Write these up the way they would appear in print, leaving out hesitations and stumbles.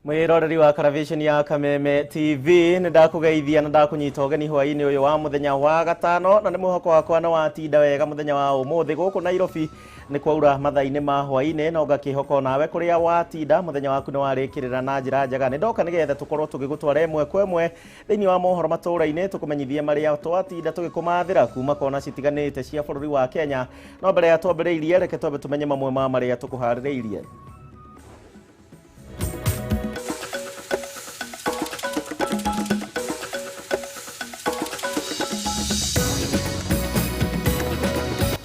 Mwiroreri wa Karavisheni ya Kameme TV ndakugeithia na ndakunyita ugeni hwaini uyu wa muthenya wa gatano na ni muhoko wakwa na watinda wega muthenya wa umuthi guku Nairobi ni kwaura mathaini ma hwaini na ugakihoko nawe kuria watinda muthenya waku ni warikirira na njira njega ni ndoka nigethe tukorwo tugigutwara imwe kwa imwe thiini wa mohoro matũra-inĩ tukumenyithie maria twatinda tugikumathira kuma kona citiganite cia bũrũri wa Kenya no mbere ya twambĩrĩirie reke twambe tumenye mamwe ma maria tukuharĩrĩirie.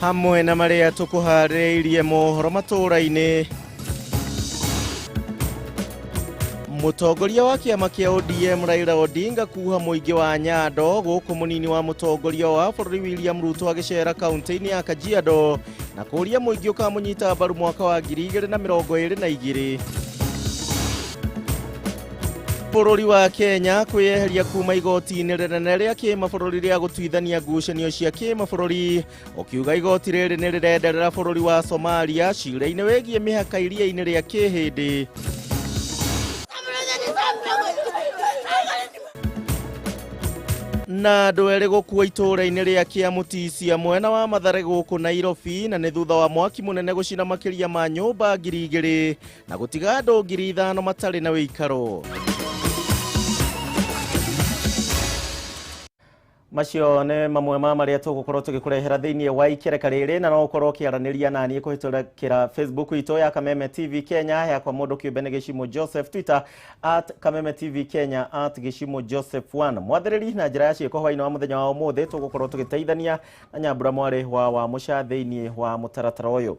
Hamwe na maria tukuharĩrĩirie mohoro matũra-inĩ. Mũtongoria wa kĩama kĩa ODM Raila Odinga kuha mũingĩ wa Nyando gũkũ mũnini wa mũtongoria wa bũrũri William Ruto agĩcera kaunti-inĩ ya Kajiado na kũria mũingĩ ũkamũnyita mbaru mwaka wa 2022. Bũrũri wa Kenya kwĩyeheria kuma igoti-inĩ rĩnene rĩa kĩmabũrũri rĩa gũtuithania ngucanio cia kĩmabũrũri ũkiuga igoti rĩrĩ nĩ rĩrenderera bũrũri wa Somalia cira-inĩ wĩgiĩ mĩhaka iria-inĩ rĩa kĩhĩndĩ. Na andũ erĩ gũkua itũra-inĩ rĩa Kĩamũtisia mwena wa Mathare gũkũ Nairobi na nĩ thutha wa mwaki mũnene gũcina makĩria ma nyũmba 2,000 na gũtiga andũ 5,000 matarĩ na wĩikaro. Macio nĩ mamwe ma maria tũgũkorwo tũgĩkũrehera thĩinĩ wa ikereka rĩrĩ na no ũkorwo ũkĩaranĩria naniĩ kũhĩtũkĩra Facebook itũ ya Kameme TV Kenya yakwa mũndũ kĩũmbe nĩ Gichimu Joseph, Twitter @Kameme TV Kenya @Gichimu Joseph 1. Mwathĩrĩri na njĩra ya ciĩko hwainĩ wa mũthenya wa ũmũthĩ tũgũkorwo tũgĩteithania na Nyambura mwarĩ wa mũca thĩinĩ wa mũtaratara ũyũ.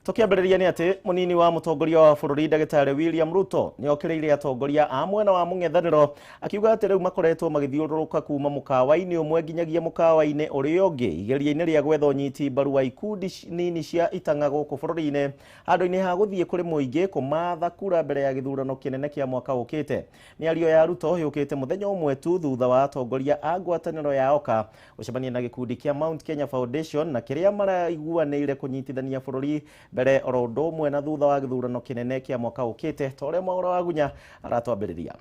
Tukiambĩrĩria nĩ atĩ mũnini wa mũtongoria wa bũrũri Ndagĩtarĩ William Ruto nĩ okĩrĩire atongoria a mwena wa mũng'ethanĩro akiuga atĩ rĩu makoretwo magĩthiũrũrũka kuma mũkawa-inĩ ũmwe nginyagia mũkawa-inĩ ũrĩa ũngĩ igeria-inĩ rĩa gwetha ũnyiti mbaru wa ikundi nini cia itang'a gũkũ bũrũri-inĩ handũ-inĩ ha gũthiĩ kũrĩ mũingĩ kũmatha kura mbere ya gĩthurano kĩnene kĩa mwaka ũkĩte. Mĩario ya Ruto yũkĩte mũthenya ũmwe tu thutha wa atongoria a ngwatanĩro ya OKA gũcemania na gĩkundi kĩa Mount Kenya Foundation na kĩrĩa maraiguanĩire kũnyitithania bũrũri mbere oro ũndũ ũmwe na thutha wa gĩthurano kĩnene kĩa mwaka ũkĩte tore Mwaũra wa Gunya aratwambĩrĩria.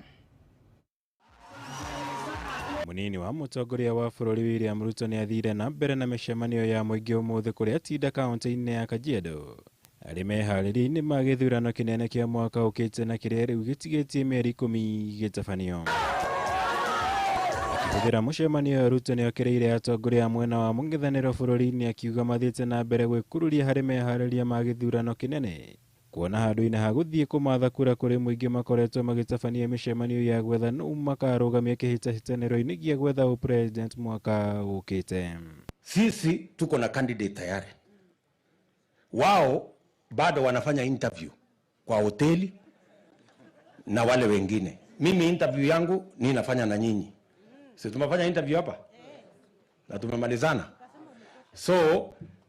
Mũnini wa mũtongoria wa bũrũri William Ruto nĩ athire na mbere na mĩcemanio ya mũingĩ ũmũthĩ kũrĩa atinda kaunti-inĩ ya Kajiado arĩ meharĩria-inĩ ma gĩthurano kĩnene kĩa mwaka ũkĩte na kĩrĩa rĩu gĩtigĩtie mĩeri 10 gĩtabanio. Akĩhũthĩra mũcemanio Ruto nĩ okĩrĩire atongoria a mwena wa mũng'ethanĩro bũrũri-inĩ akiuga mathiĩte na mbere gwĩkururia harĩ meharĩria ma gĩthurano kĩnene kuona handũ-inĩ ha gũthiĩ kũmatha kura kũrĩ mũingĩ makoretwo magĩtabania mĩcemanio ya gwetha nũ makarũgamia kĩhĩtahĩtanĩro-inĩ gĩa gwetha ũpresident mwaka ũkĩte. Sisi tuko na candidate tayari, wao bado wanafanya interview kwa hoteli na wale wengine. Mimi interview yangu ni nafanya na nyinyi. Sisi tumefanya interview hapa na tumemalizana. So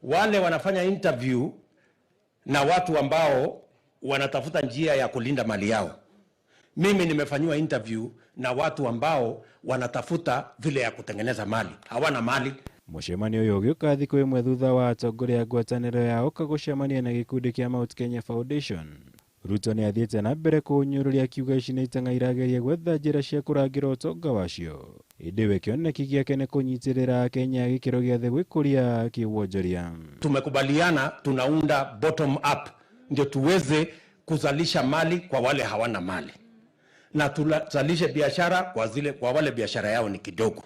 wale wanafanya interview na watu ambao wanatafuta njia ya kulinda mali yao. Mimi nimefanywa interview na watu ambao wanatafuta vile ya kutengeneza mali. Hawana mali. Mũcemanio ũyũ ũgĩũka thikũ ĩmwe thutha wa atongoria a ngwatanĩro ya OKA gũcemania na gĩkundi kĩa Mount Kenya Foundation. Ruto nĩ athiĩte na mbere kũnyũrũria akiuga ici nĩ itang'a irageria gwetha njĩra cia kũrangĩra ũtonga wacio. Ĩndĩ we kĩoneki gĩake nĩ kũnyitĩrĩra Kenya gĩkĩro gĩa thĩ gwĩkũria kĩwonjoria. Tumekubaliana tunaunda bottom up ndio tuweze kuzalisha mali kwa wale hawana mali na tuzalishe biashara kwa wale biashara yao ni kidogo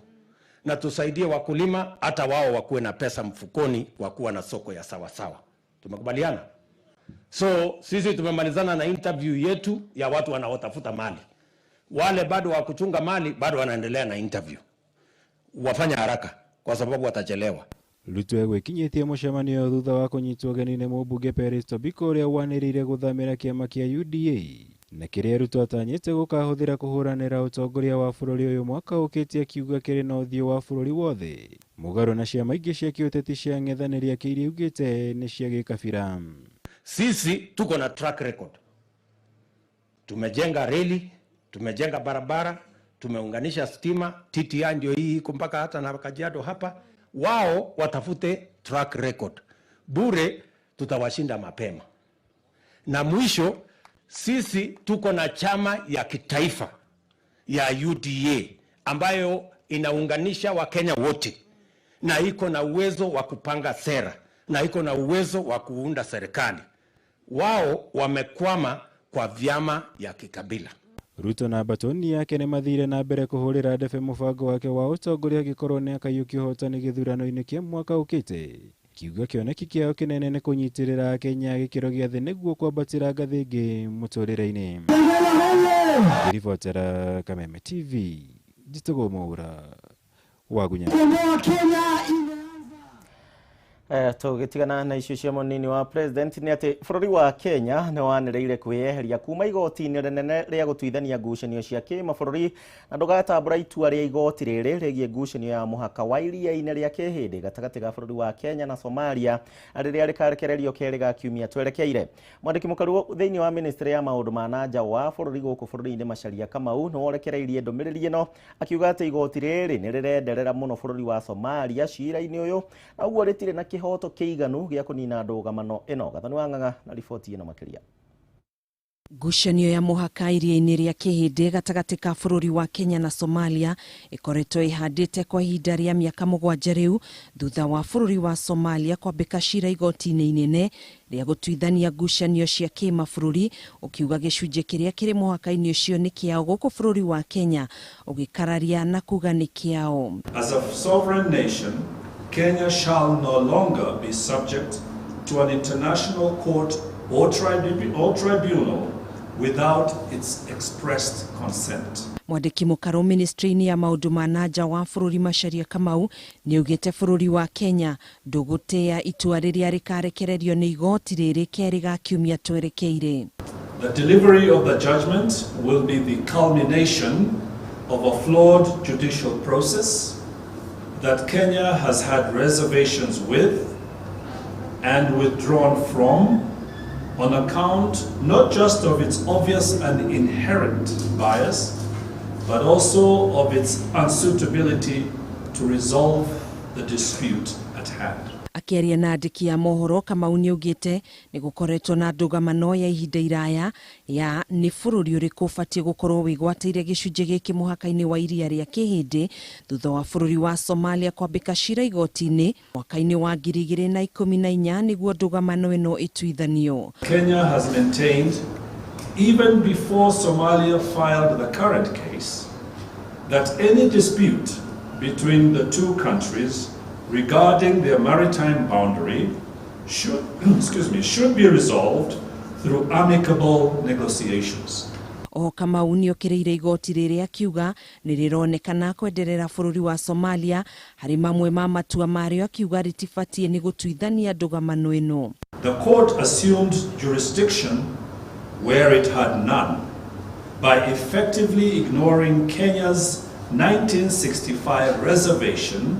na tusaidie wakulima hata wao wakuwe na pesa mfukoni kwa kuwa na soko ya sawa sawa. Tumekubaliana. So sisi tumemalizana na interview yetu ya watu wanaotafuta mali. Wale bado wa kuchunga mali bado wanaendelea na interview. Wafanya haraka kwa sababu watachelewa. Ruto egwĩkinyĩtie mũcemanio thutha wa kũnyitwo ũgeni nĩ mũmbunge Peris Tobiko ũrĩa wanĩrĩire gũthamĩra kĩama kĩa UDA na kĩrĩa Ruto atanyĩte gũkahũthĩra kũhũranĩra ũtongoria wa bũrũri ũyũ mwaka ũkĩte akiuga kĩrĩ na ũthiũ wa bũrũri wothe mũgarũ na ciama ingĩ cia kĩũteti cia ng'ethanĩria kĩrĩa ugĩte nĩ cia gĩkabira. Sisi tuko na track record. Tumejenga reli, tumejenga barabara, tumeunganisha stima, TTI ndio hii iko mpaka hata na Kajiado hapa. Wao watafute track record. Bure tutawashinda mapema. Na mwisho Sisi tuko na chama ya kitaifa ya UDA ambayo inaunganisha Wakenya wote na iko na uwezo wa kupanga sera na iko na uwezo wa kuunda serikali. Wao wamekwama kwa vyama ya kikabila. Ruto na batoni yake nĩ mathire na mbere kũhũrĩra ndebe mũbango wake wa ũtongoria gĩkorwo nĩ akaiũkia ũhotani gĩthurano-inĩ kĩa mwaka ũkĩte. Kiuga kĩoneki kĩao kĩnene nĩ kũnyitĩrĩra Kenya gĩkĩro gĩa thĩ nĩguo kwambatĩra ngathĩ ĩngĩ mũtũrĩre-inĩ. Ribotera Kameme TV, Jitogo Mwaura, Wagunya. Tũgĩtigana na icio cia mũnini wa president nĩ atĩ bũrũri wa Kenya nĩ wanĩrĩire kwĩyeheria kuma igoti-inĩ rĩnene rĩa gũtuithania ngucanio cia kĩmabũrũri na ndũgatambũra itua rĩa igoti rĩrĩ rĩgiĩ ngucanio ya mũhaka wa iria-inĩ rĩa kĩhĩndĩ gatagatĩ ga bũrũri wa Kenya na Somalia rĩrĩa rĩkarekererio kerĩ ga kiumia twerekeire. Mwandĩki mũkarũ thĩinĩ wa ministry ya maũndũ ma nanja wa bũrũri gũkũ bũrũri-inĩ Macharia Kamau nĩ worekereirie ndũmĩrĩri ĩno akiuga atĩ igoti rĩrĩ nĩ rĩrenderera mũno bũrũri wa Somalia cira-inĩ ũyũ na ũguo rĩtirĩ na kĩhoto kĩiganu gĩa kũnina ndũgamano ĩno. Gathani wa Ng'ang'a na riboti ĩno makĩria. Ngucanio ya mũhaka iria-inĩ rĩa kĩhĩndĩ gatagatĩ ka bũrũri wa Kenya na Somalia ĩkoretwo ĩhandĩte kwa ihinda rĩa mĩaka 7 rĩu thutha wa bũrũri wa Somalia kwambĩka cira igoti-inĩ inene rĩa gũtuithania ngucanio cia kĩmabũrũri ũkiuga gĩcunjĩ kĩrĩa kĩrĩ mũhaka-inĩ ũcio nĩ kĩao gũkũ bũrũri wa Kenya ũgĩkararia na kuga nĩ kĩao. As a sovereign nation, Kenya shall no longer be subject to an international court or tribunal without its expressed consent. Mwandĩki mũkarũ ministry-inĩ ya maũndũ ma nanja wa bũrũri Macharia Kamau nĩ ugĩte bũrũri wa Kenya ndũgũtĩa itua rĩrĩa rĩkarekererio nĩ igoti rĩrĩ kerĩ ga kiumia twerekeire. The delivery of the judgment will be the culmination of a flawed judicial process that Kenya has had reservations with and withdrawn from on account not just of its obvious and inherent bias, but also of its unsuitability to resolve the dispute at hand. Akĩaria na andĩki a mohoro Kamau nĩ ugĩte nĩ gũkoretwo na ndũgamano ya ihinda iraya ya nĩ bũrũri ũrĩkũ ũbatiĩ gũkorwo wĩgwatĩire gĩcunjĩ gĩkĩ mũhaka-inĩ wa iria rĩa kĩhĩndĩ thutha wa bũrũri wa Somalia kwambĩka cira igoti-inĩ mwaka-inĩ wa 2014 nĩguo ndũgamano ĩno ĩtuithanio. Kenya has maintained even before Somalia filed the current case that any dispute between the two countries regarding their maritime boundary should be resolved through amicable negotiations. Kamau nĩ okĩrĩire igoti rĩrĩ akiuga nĩ rĩronekana kwenderera bũrũri wa Somalia harĩ mamwe ma matua marĩo akiuga rĩtibatiĩ nĩ gũtuithania ndũgamano ĩno. The court assumed jurisdiction where it had none by effectively ignoring Kenya's 1965 reservation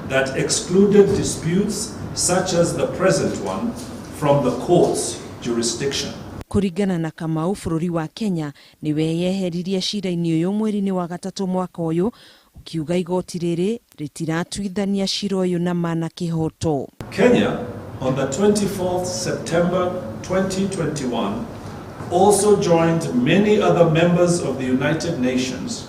that excluded disputes such as the present one from the court's jurisdiction. Kũringana na Kamau bũrũri wa Kenya nĩ weyeheririe cira-inĩ ũyũ mweri-inĩ wa gatatũ mwaka ũyũ ukiuga igoti rĩrĩ rĩtiratuithania cira ũyũ na mana kĩhoto. Kenya on the 24th September 2021 also joined many other members of the United Nations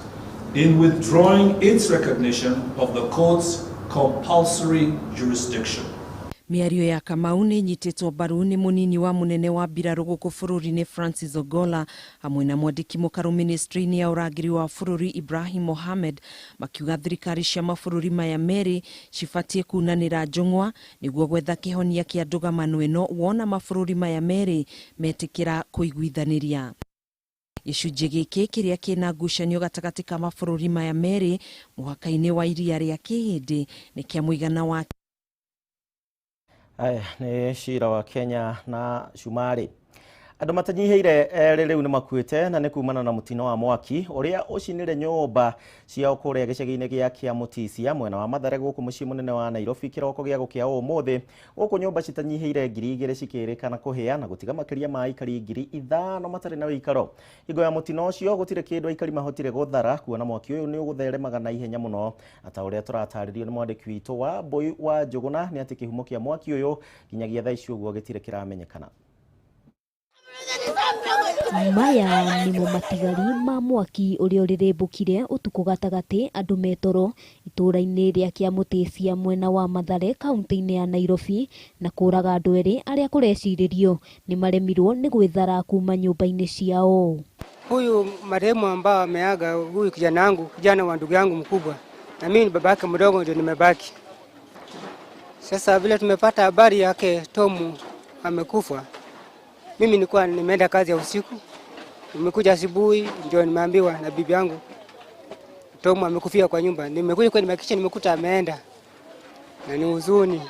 in withdrawing its recognition of the court's compulsory jurisdiction. Mĩario ya Kamau nĩ nyitĩtwo mbaru nĩ mũnini wa mũnene wa mbirarũ gũkũ bũrũri-inĩ Francis Ogola hamwe na mwandĩki mũkarũ ministry-inĩ ya ũrangĩri wa bũrũri Ibrahim Mohamed makiuga thirikari cia mabũrũri maya merĩ cibatiĩ kunanĩra njũng'wa nĩguo gwetha kĩhonia kĩa ndũgamano ĩno wona mabũrũri maya merĩ metĩkĩra kũiguithanĩria. Gĩcunjĩ gĩkĩ kĩrĩa kĩna ngucanio gatagatĩ ka mabũrũri maya merĩ mũhaka-inĩ wa iria rĩa kĩhĩndĩ nĩ kĩa mũigana wa nĩ cira wa Kenya na Shumari. Andũ matanyiheire rĩu nĩ makuĩte na nĩ kumana na mũtino wa mwaki ũrĩa ũcinire nyũmba ciao kũrĩa gĩcagi-inĩ gĩa Kĩamũtisia mwena wa Mathare gũkũ mũciĩ mũnene wa Nairobi kĩroko gĩa gũkĩa ũmũthĩ. Gũkũ nyũmba citanyiheire 2,000 cikĩrĩkana kũhĩa na gũtiga makĩria ma aikari 5,000 matarĩ na ũikaro. Hingo ya mũtino ũcio gũtirĩ kĩndũ aikari mahotire gũthara kuona mwaki ũyũ nĩ ũgũtheremaga na ihenya mũno. Ata ũrĩa tũratarĩrio nĩ mwandĩki witũ wa Mbũi wa Njũgũna nĩ atĩ kĩhumo kĩa mwaki ũyũ nginyagia thaa ici ũguo gĩtirĩ kĩramenyekana. Maya nimo matigari ma mwaki uria uririmbukire utuku gatagati andu metoro itura-ini ria Kiamutisia mwena wa Mathare kaunti-ini ya Nairobi na kuraga andu eri aria kureciririo ni maremirwo ni gwithara kuma nyumba-ini ciao. Huyu marehemu ambao ameaga, huyu kijana wa ndugu yangu mkubwa, na mimi ni babake mdogo ndio nimebaki. Sasa vile tumepata habari yake Tomu amekufa, mimi nilikuwa nimeenda kazi ya usiku, nimekuja asubuhi ndio nimeambiwa na bibi yangu Tomu amekufia kwa nyumba. Nimekuja kwa nimekisha nimekuta ameenda, na ni huzuni.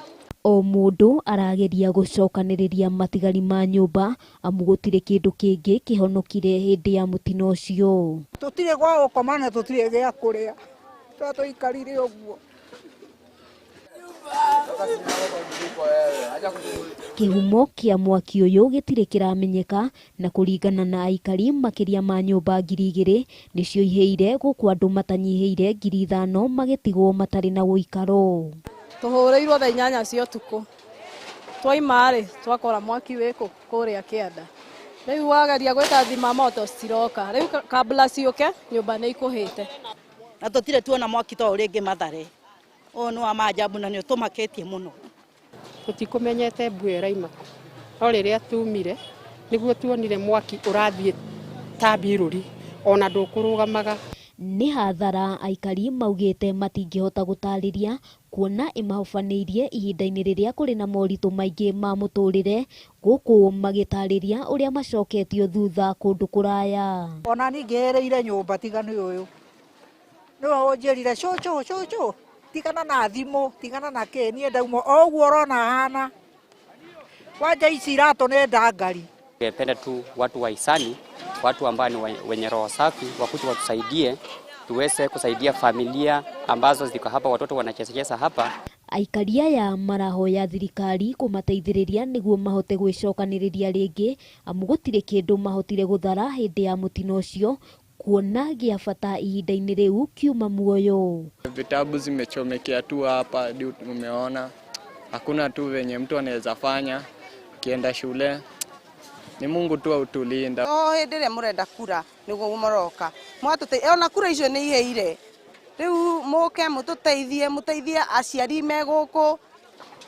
O mundu arageria gucokaniriria matigari ma nyumba amu gutire kindu kingi kihonokire hindi ya mutino ucio. Tutire gwa ukomana, tutire gya kuria, tuikarire uguo. Kihumo kia mwaki uyu gitire kiramenyeka, na kuringana na aikari makiria ma nyumba 2,000 nicio iheire guku andu matanyiheire 5,000 magitigwo matari na guikaro. Tuhureirwo thaa 8 cia utuku, twaimari twakora mwaki wiku kuria kianda. Riu wageria gwika thima moto ciroka, riu kabla ciuke nyumba ni ikuhite, na tutire tuona mwaki to uringi Mathare. Onu wa maajabu na ni tumaketie muno. Tutikumenyete bweraima o riria tumire niguo tuonire mwaki urathie tambiruri ona ndukurugamaga. Ni hathara aikari maugite matingihota gutariria kuona imahofanirie ihinda-ini riria kuri na moritu maingi ma muturire guku magitariria uria macoketio thutha kundu kuraya. Ona ningereire nyumba tiganu uyu no onjerire coco tigana na thimu tigana na keni ndaumo oguo rona hana waja isirato nenda ngari. Ningependa tu watu wa hisani, watu ambao ni wenye roho safi wakuje watusaidie tuweze kusaidia familia ambazo ziko hapa, watoto wanacheza hapa. Aikari aya marahoya thirikari kumateithiriria niguo mahote gwicokaniriria ringi amu gutire kindu mahotire guthara hindi ya mutino ucio kuona gia bata ihinda-ini riu kiuma muoyo. Vitabu zimechomekea tu hapa, ndio umeona hakuna tu venye mtu anaweza fanya kienda shule. Ni Mungu tu autulinda. Hindi ria murenda kura niguo moroka mwatute ona kura icio ni iheire, riu muke muteithie aciari me guku.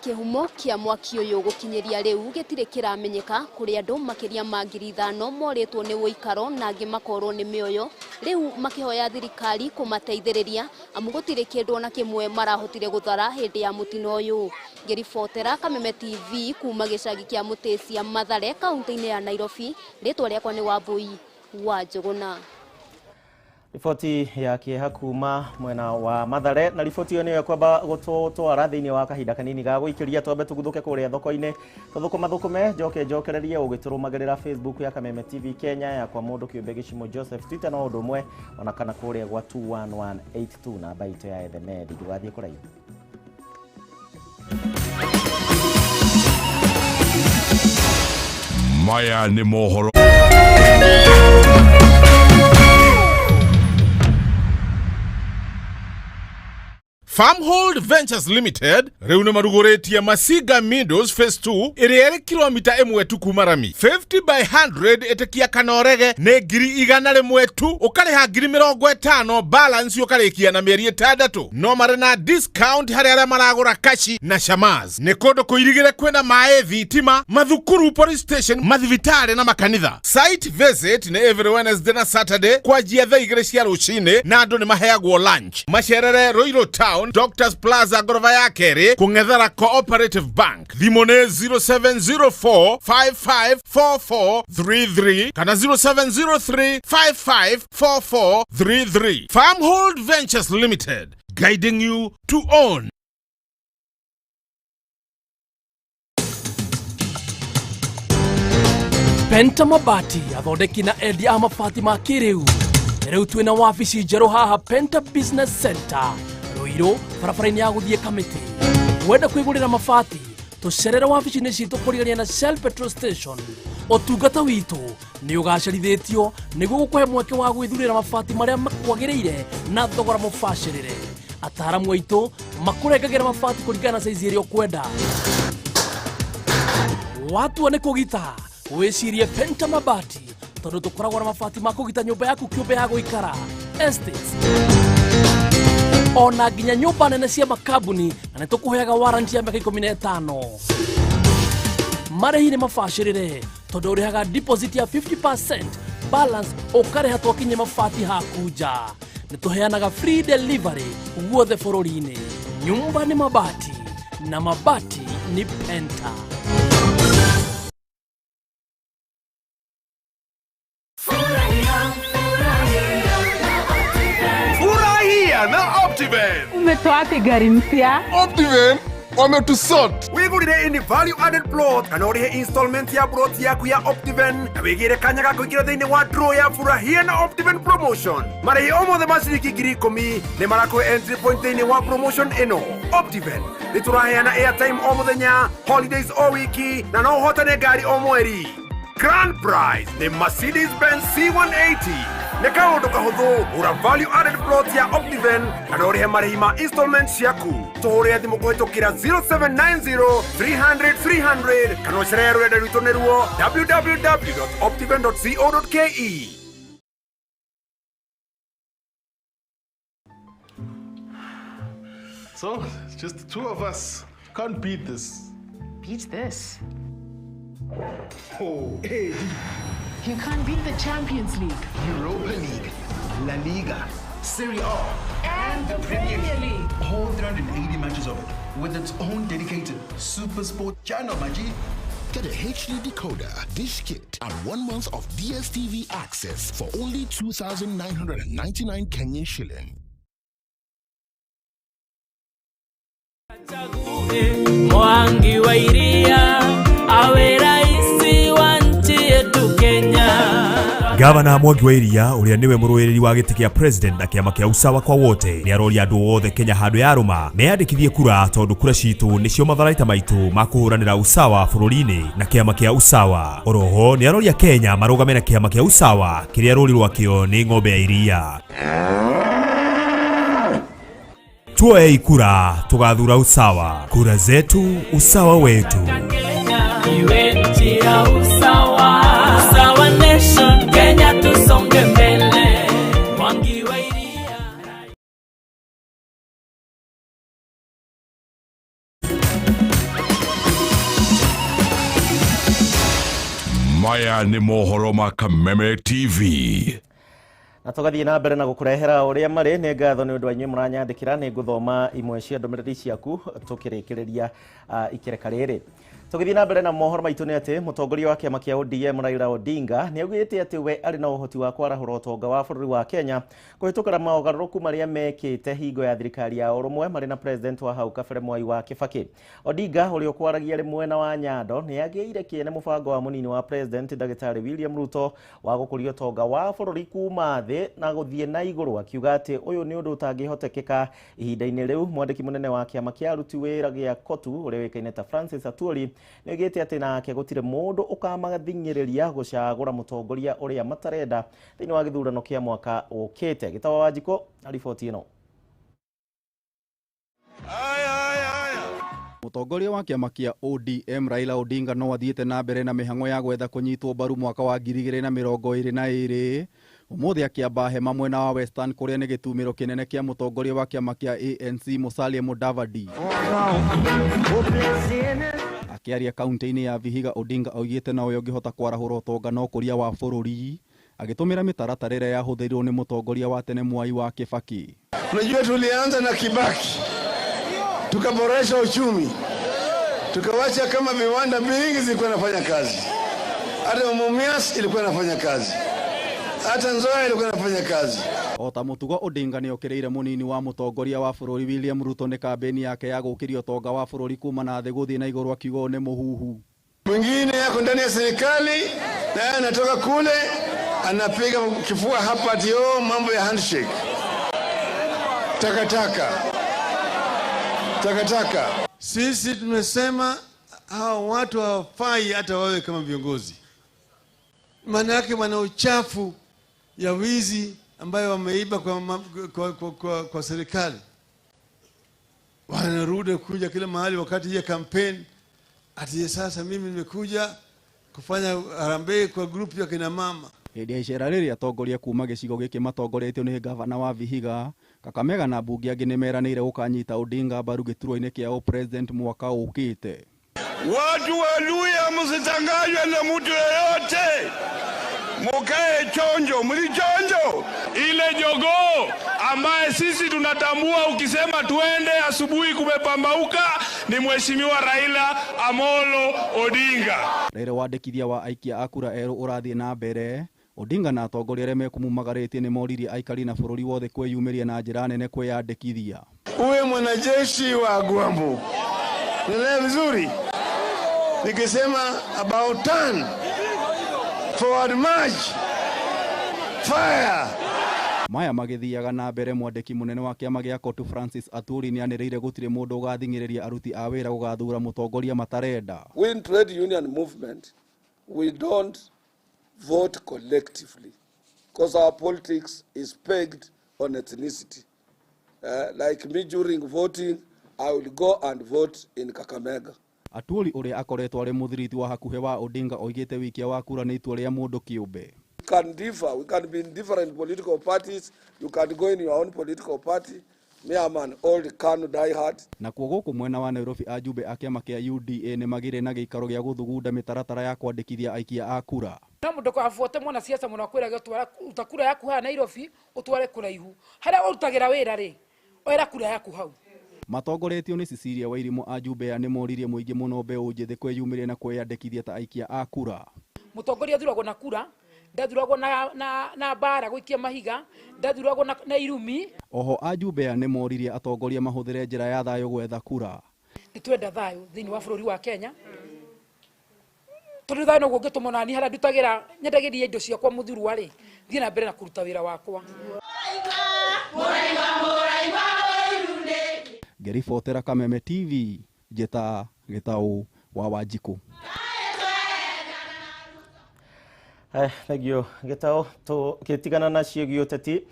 Kihumo kia mwaki uyu gukinyiria riu gitire kiramenyeka kuri andu makiria ma 5,000 moritwo ni uikaro na angi makorwo ni mioyo. Riu makihoya thirikari kumateithiriria amu gutire kindu na kimwe marahotire guthara hindi ya mutino uyu. Ngiribotera Kameme TV kuma gicagi kia Mutisia Mathare kaunti-ini ya Nairobi, ritwa riakwa ni Wambui wa Njuguna. Riboti ya kieha kuma mwena wa Mathare, na riboti iyo niyo kwamba gutwara thiini wa kahinda kanini ga guikiria twambe tuguthuke kuria thoko-ini tuthukume njokererie ugiturumagirira Facebook ya Kameme TV Kenya ya kwa mundu kiumbe Gichimu Joseph, Twitter no undu umwe ona kana kuria gwa 21182 na baito ya Ethemed ndugathie kuraihu. Maya ni mohoro. Farmhold Ventures Limited riu marugoretie Masiga Meadows Phase 2 iri kilomita 1 tu kuma Rami. 50 by 100 etekia kanorege ne ngiri 100 tu ukariha ngiri 50 balance ukarikia na mieri 6 no mare na discount hari aria maragura kashi na shamaz. Ni kodo kuirigire kwena mae thitima mathukuru police station mathivitare na makanitha. Site visit ni every Wednesday na Saturday kwa jia thaa 2 cia rucini na andu ni maheagwo lunch. Masherere Royal Town Doctors Plaza gorofa ya keri kungethera Cooperative Bank. Thimone 0704 554433 kana 0703 554433. Farmhold Ventures Limited, guiding you to own. Penta Mabati athondeki na endia a mabati ma kiriu. Riu twina wabici njeru haha Penta Business Center Ruiru barabara-ini ya guthie Kamiti. Wenda kwigurira mabati tucerere wabici-ini citu kurigania na Shell Petrol Station. Otungata witu ni ugacerithitio niguo gukuhe mweke wa gwithurira mabati maria makwagiriire na thogora mubacirire. Ataramu aitu makurengagira mabati kuringana na size iria ukwenda. Watu ane kugita wicirie Penta Mabati tondu tukoragwo na mabati ma kugita nyumba yaku kiumbe ya guikara estates ona nginya nyumba nene cia makambuni na nĩ tũkũheaga warranty ya mĩaka 15 marĩhi nĩ mabacĩrĩre tondũ ũrĩhaga deposit ya 50% balance ũkarĩha twakinye mabati haku nja nĩ tũheanaga free delivery guothe bũrũri-inĩ nyumba nĩ mabati na mabati ni Penta. Furahia na Optiven. Umetoa wapi gari mpya? Optiven wametusort. Wigurire ini value added plot kana urihe installment ya plot yaku ya Optiven na wigire kanya ga kuingira thiini wa draw ya Furahia na Optiven promotion. Marĩhi o mothe ma ciringi 10,000 nĩ marakuhe entry point thiini wa promotion ino. Optiven nĩ tũraheana airtime o muthenya, holidays o wiki na no ũhotane ngari o mweri. Grand prize nĩ Mercedes Benz C180. Nĩ kaũndũ kahũthũ gũra value added plot ya Optiven kana ũrĩhe marĩhi ma installment ciaku. Tũhũrĩre thimũ kũhĩtũkĩra 0790 300 300 kana ũcerere rũrenda rwitũ nĩruo www.optiven.co.ke. So, it's just the two of us. Can't beat this. Beat this? Oh, hey. You can't beat the Champions League, Europa League, La Liga, Serie A, and the Premier League. All 380 matches of it, with its own dedicated Super Sport channel, Maji. Get a HD decoder, dish kit, and 1 month of DSTV access for only 2,999 Kenyan shilling. Mwangi wa iria awe raisi wa nchi yetu Kenya. Gavana Mwangi wa iria uria niwe mũrũĩrĩri wa gĩtĩ kĩa president na kĩama kĩa usawa kwa wote nĩ aroria andũ othe Kenya handũ ya rũma meyandĩkithie kura tondũ kura citũ nĩcio matharaita maitũ ma kũhũranĩra usawa bũrũri-inĩ na kĩama kĩa usawa. Oroho nĩ aroria Kenya marũgame na kĩama kĩa usawa kĩrĩa rũri rwakĩo nĩ ng'ombe ya iria. Tuoe kura tugathura usawa, kura zetu usawa wetu. Iwe nchi ya usawa, usawa nation, Kenya tusonge mbele. Mwangi wa iria. Maya nĩ mohoro ma Kameme TV. Na tugathiĩ na mbere na gũkũrehera ũrĩa marĩ nĩ ngatho nĩ ũndũ wa inyuĩ mũranyandĩkĩra nĩ ngũthoma imwe cia ndũmĩrĩri ciaku tũkĩrĩkĩrĩria ikereka rĩrĩ. Tũgĩthiĩ na mbere na mohoro maitũ nĩ atĩ mũtongoria wa kĩama kĩa ODM Raila Odinga nĩ augĩte atĩ we arĩ na ũhoti wa kwarahũra ũtonga wa bũrũri wa Kenya kũhĩtũkĩra maũgarũrũku marĩa mekĩte hingo ya thirikari ya ũrũmwe marĩ na president wa hau kabere Mwai wa Kibaki. Odinga ũrĩa ũkwaragia arĩ mwena wa Nyando nĩ agĩire kĩene mũbango wa mũnini wa president Ndagĩtarĩ William Ruto wa gũkũria ũtonga wa bũrũri kuma thĩ na gũthiĩ na igũrũ, akiuga atĩ ũyũ nĩ ũndũ ũtangĩhotekeka ihinda-inĩ rĩu. Mwandĩki mũnene wa kĩama kĩa aruti wĩra gĩa Kotu ũrĩa wĩkaine ta Francis Atwoli nĩ oigĩte atĩ nake gũtirĩ mũndũ ũkamathing'ĩrĩria gũcagũra mũtongoria ũrĩa matarenda thĩinĩ wa gĩthurano kĩa mwaka ũkĩte. Gĩtawa wa Njiko na riboti ĩno. Mũtongoria wa kĩama kĩa ODM Raila Odinga no athiĩte na mbere na mĩhang'o ya gwetha kũnyitwo mbaru mwaka wa 2022 ũmũthĩ akĩamba hema mwena wa Western kũrĩa nĩ gĩtumĩro kĩnene kĩa mũtongoria wa kĩama kĩa ANC Musalia Mudavadi. Akĩaria kaunti-inĩ ya Vihiga, Odinga oigĩte na ũyũ ũngĩhota kwarahũra ũtonga na ũkũria wa bũrũri agĩtũmĩra mĩtaratara ĩrĩa yahũthĩrirwo nĩ mũtongoria wa tene Mwai wa Kibaki. Unajua tulianza na Kibaki tukaboresha uchumi, tukawacha kama viwanda mingi zilikuwa nafanya kazi, hata Mumias ilikuwa nafanya kazi, hata Nzoia ilikuwa nafanya kazi. Ota mũtugo Odinga nĩ okĩrĩire mũnini wa mũtongoria wa bũrũri William Ruto nĩ kambeni yake ya gũkĩria ũtonga wa bũrũri kuma na thĩ gũthiĩ na igũrũ, akiuga nĩ mũhuhu. Mwingine yako ndani ya serikali na yeye anatoka kule anapiga kifua hapa ati mambo ya handshake. Takataka. Sisi tumesema hao watu hawafai hata wawe kama viongozi. Maana yake wana uchafu ya wizi ambayo wameiba kwa serikali. Wanarudi kuja kila mahali wakati ya campaign ati sasa mimi nimekuja kufanya harambee kwa group ya kina mama. Hĩndĩ ya icera rĩrĩ atongoria kuma gĩcigo gĩkĩ matongoretio nĩ gavana wa Vihiga, Kakamega na mbunge angĩ nĩmeranĩire gũkanyita Odinga mbaru gĩturwa-inĩ kĩa president mwaka ũkĩte. Watu wa Luhya msitanganywe na mtu yeyote. Mukae chonjo, mlichonjo. Ile jogoo ambaye sisi tunatambua ukisema tuende asubuhi kumepambauka ni Mheshimiwa Raila Amolo Odinga. Rĩrĩ wandĩkithia wa aikia a kura erũ ũrathiĩ na mbere, Odinga na atongoria arĩa mekumumagarätie nĩ moririe aikari na bũrũri wothe kwĩyumĩria na njĩra nene kwĩyandĩkithia. Uwe mwanajeshi wa Gwambu. Ninaelewa vizuri. Nikisema about turn, forward march, fire. Maya magĩthiaga na mbere, mwandĩki mũnene wa kĩama gĩa Kotu Francis Aturi nĩanĩrĩire gũtirĩ mũndũ ũgathing'ĩrĩria aruti a wĩra gũgathura mũtongoria matarenda. We in trade union movement, we don't vote collectively because our politics is pegged on ethnicity. Like me during voting, I will go and vote in Kakamega. Aturi ũrĩa akoretwo arĩ mũthiriti wa hakuhĩ wa Odinga oigĩte wikia wa kura nĩ itua rĩa mũndũ kĩũmbe. We can differ, we can be in different political parties, you can go in your own political party. Me am an old Kanu diehard. Na kuo gũkũ mwena wa Nairobi ajumbe a kĩama kĩa UDA nĩ magire na gĩikaro gĩa gũthugunda mĩtaratara ya kwandĩkithia aikia a kura. Na mũndũ kwabuote mwana siasa mũno akwĩraga ũtwara utakura yaku ha Nairobi ũtware kũraihu. Harĩa ũrutagĩra wĩra rĩ, oera kura yaku hau. Matongoretio nĩ Cecilia Wairimu ajumbe a nĩ moririe mũingĩ mũno mbeũ njĩthĩ kwĩyumĩria na kwĩyandĩkithia ta aikia a kura. Mũtongoria thuragwo na kura, ndathuragwo na bara gũikia mahiga, ndathuragwo na irumi. Oho ajumbe a nĩ moririe atongoria mahũthĩre njĩra ya thayũ gwetha kura. Nĩtwenda thayũ thĩinĩ wa bũrũri wa Kenya. Tondũ thayũ noguo ũngĩtũma nani harĩa ndutagĩra nyendagĩria indo ciakwa mũthurwa rĩ, thiĩ na mbere na kũruta wĩra wakwa. Ngĩribotera Kameme TV, Njeta Gĩtaũ wa Wanjikũ. Thegio Gĩtaũ tũkĩtigana na ciĩgiĩ ũteti,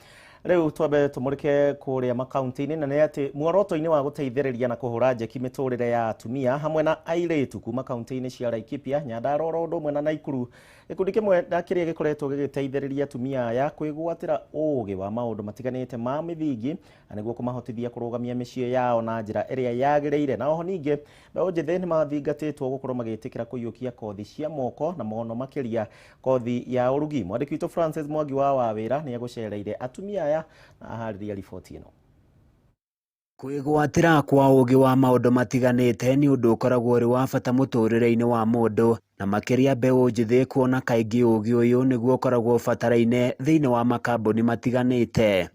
rĩu twambe tũmũrĩke kũrĩa makaunti-inĩ, na nĩ atĩ muoroto-inĩ wa gũteithĩrĩria na kũhũra njeki mĩtũrĩre ya atumia hamwe na airĩtu kuma kaunti-inĩ cia Laikipia, Nyandarua ũndũ ũmwe na Naikuru, gĩkundi kĩmwe na kĩrĩa gĩkoretwo gĩgĩteithĩrĩria atumia aya kwĩgwatĩra ũũgĩ wa maũndũ matiganĩte ma mĩthingi na nĩguo kũmahotithia kũrũgamia mĩciĩ yao na njĩra ĩrĩa yagĩrĩire. Na oho ningĩ mbeũ njĩthĩ nĩ mathingatĩtwo gũkorwo magĩtĩkĩra kũiyũkia kothi cia moko na mũno makĩria kothi ya ũrugi. Mwandĩki witũ Francis Mwangi wa Wawĩra nĩ agũcereire atumia aya na aharĩria riboti ĩno. Kwĩgwatĩra kwa ũũgĩ wa maũndũ matiganĩte nĩ ũndũ ũkoragwo ũrĩ wa bata mũtũrĩre-inĩ wa mũndũ, na makĩria mbeũ njĩthĩ kuona kaingĩ ũũgĩ ũyũ nĩguo ũkoragwo bataraine thĩinĩ wa makambuni matiganĩte.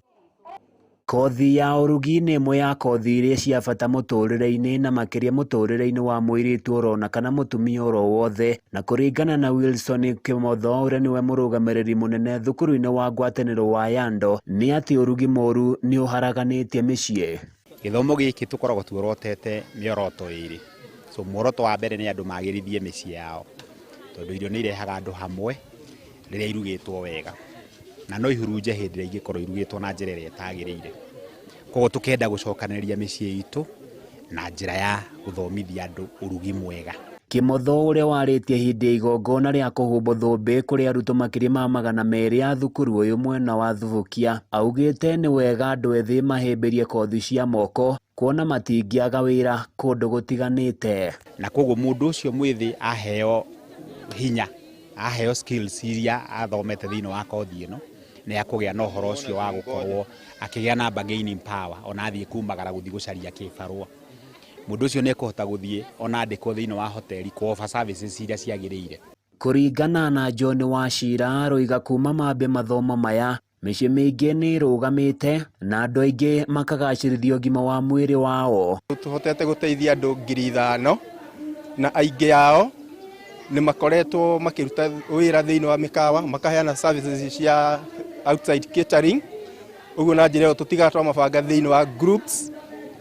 Kothi ya ũrugi nĩ ĩmwe ya kothi iria cia bata mũtũrĩre-inĩ na makĩria mũtũrĩre-inĩ wa mũirĩtu orona kana mũtumia oro wothe, na kũringana na Wilson Kĩmotho ũrĩa nĩwe mũrũgamĩrĩri mũnene thukuru-inĩ wa ngwatanĩro wa Yando, nĩ atĩ ũrugi mũru nĩ ũharaganĩtie mĩciĩ. Gĩthomo gĩkĩ tũkoragwo tuorotete mĩoroto ĩrĩ. So muoroto wa mbere nĩ andũ magĩrithie mĩciĩ yao, tondũ irio nĩ irehaga andũ hamwe rĩrĩa irugĩtwo wega, na no ihurunje hĩndĩ ĩrĩa ingĩkorwo irugĩtwo na njĩra ĩrĩa ĩtagĩrĩire. Koguo tũkenda gũcokanĩrĩria mĩciĩ itũ na njĩra ya gũthomithia andũ ũrugi mwega. Kĩmotho ũrĩa warĩtie hĩndĩ ya igongona rĩa kũhumbwo thũmbĩ kũrĩ arutwo makĩria ma 200 a thukuru ũyũ mwena wa Thubukia, augĩte nĩ wega andũ ethĩ mahĩmbĩrie kothi cia moko kuona matingĩaga wĩra kũndũ gũtiganĩte. Na koguo mũndũ ũcio mwĩthĩ aheo hinya, aheo skills iria athomete thĩinĩ wa kothi ĩno, nĩ akũgĩa na ũhoro ũcio wa gũkorwo akĩgĩa na bargaining power ona athiĩ kumagara gũthiĩ gũcaria kĩbarũa. Mũndũ ũcio nĩ ekũhota gũthiĩ ona andĩkwo thĩinĩ wa hoteli ku offer services iria ciagĩrĩire. Kũringana na John Wachira, roiga kuma mambe mathomo maya, mĩciĩ mĩingĩ nĩ ĩrũgamĩte na andũ aingĩ makagacĩrithia ũgima wa mwĩrĩ wao. Tũhotete gũteithia andũ 5,000 na aingĩ ao nĩ makoretwo makĩruta wĩra thĩinĩ wa mĩkawa, makaheana services cia outside catering. Ũguo na njĩra ĩyo tũtigatwa mabanga thĩinĩ wa groups,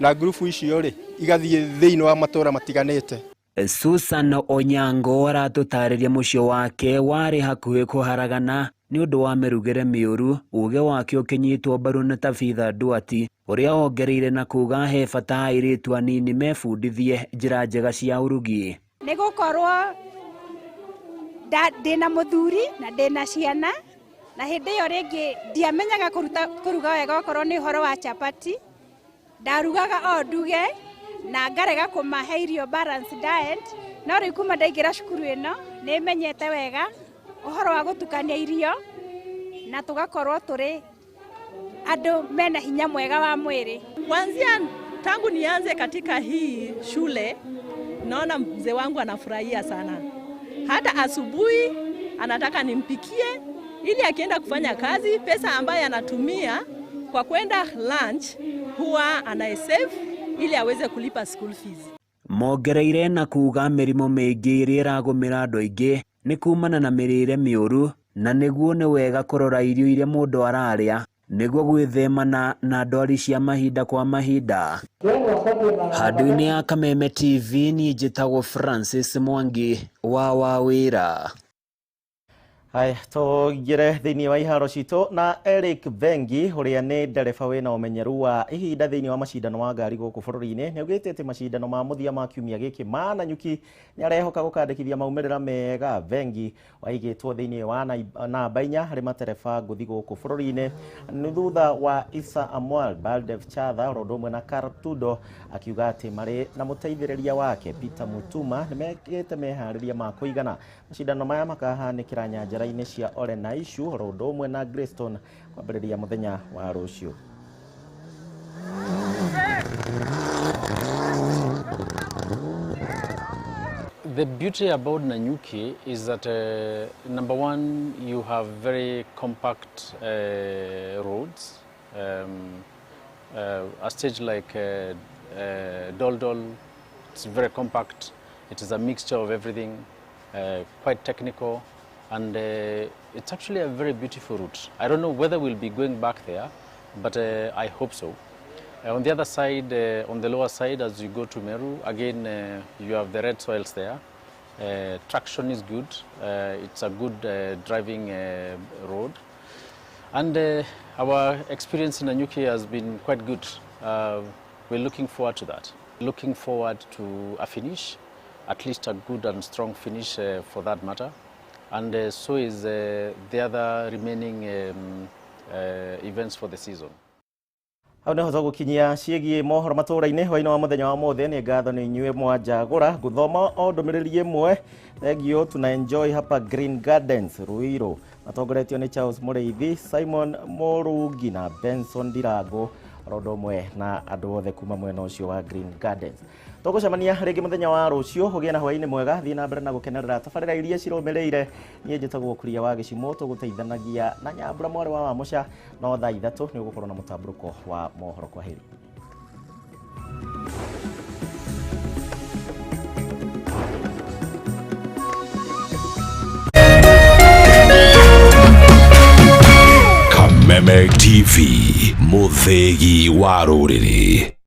na group icio rĩ igathiĩ thĩinĩ wa matũra matiganĩte. Susan Onyango aratũtarĩria mũciĩ wake warĩ hakuhĩ kũharagana nĩ ũndũ wa mĩrugĩre mĩũru, ũũgĩ wake ũkĩnyitwo mbaru na Tabitha Duati ũrĩa ongereire na kuga he bata airĩtu anini mebundithie njĩra njega cia ũrugi. Nĩ gũkorwo ndĩna mũthuri na ndĩna ciana na hindi yo ringi ndiamenyaga kuruga wega okorwo ni horo wa chapati ndarugaga o nduge na ngarega kumahe irio balance diet no riu kuma ndaingira cukuru ino ni menyete wega uhoro wa gutukania irio na tugakorwo turi andu mena hinya mwega wa mwiri. Kuanzia tangu nianze katika hii shule naona mzee wangu anafurahia sana. Hata asubuhi anataka nimpikie ili akienda kufanya kazi pesa ambayo anatumia kwa kwenda lunch huwa anaisave ili aweze kulipa school fees. Mongereire na kuuga mirimo mingi iria iragumira andu aingi ni kumana na mirire miuru na niguo ni wega kurora irio iria mundu araria niguo gwithemana na ndwari cia mahinda kwa mahinda. Handu-ini ya Kameme TV ni njitagwo Francis Mwangi wa Wawira. Hai tugire thiini wa iharo cito na Eric Vengi uria ni ndereba wina umenyeru wa ihinda thiini wa macindano ma ngari guku bururi-ini ni ugite ati macindano ma muthia ma kiumia giki mana nyuki ni arehoka gukandikithia maumirira mega. Vengi waigitwo thiini wa namba 4 hari matereba nguthi guku bururi-ini ni thutha wa Isa Amwal, Baldev Chatha rodumwe na Kartudo akiuga ati mari na muteithiriria wake Peter Mutuma ni megite mehariria ma kuigana. Macindano maya makahanikira njara-ini cia Ole na Ishu rodumwe na Greystone kwambiriria muthenya wa rucio. The beauty about Nanyuki is that number one, you have very compact roads. A stage like Doldol, it's very compact. It is a mixture of everything, quite technical, and it's actually a very beautiful route. I don't know whether we'll be going back there, but I hope so. On the other side, on the lower side, as you go to Meru, again, you have the red soils there. Traction is good. It's a good driving road. And our experience in Nanyuki has been quite good. We're looking forward to that. Looking forward to a finish, at least a good and strong finish for that matter. And so is the other remaining events for the season. Au ne hozo gukinyia ciegi mohoro matura-ini hwaina wa muthenya wa mothe ni ngatho ni inyue mwanjagura guthoma o ndumiriri imwe thegio tuna enjoy hapa Green Gardens Ruiro matongoretio ni Charles Mureithi, Simon Morugi na Benson Dirago rodomwe na andu othe kuma mwena ucio wa Green Gardens. Tugucemania ringi muthenya wa rucio ugie na hwaini mwega thii na mbere na gukenerera tabarira iria ciromereire nie njitagwo Kuria wa Gichimu tuguteithanagia na Nyambura mwari wa Mucha no thaa 3 ni ugukorwo na mutamburuko wa mohoro. Kwa heri. Kameme TV, muthegi wa ruriri.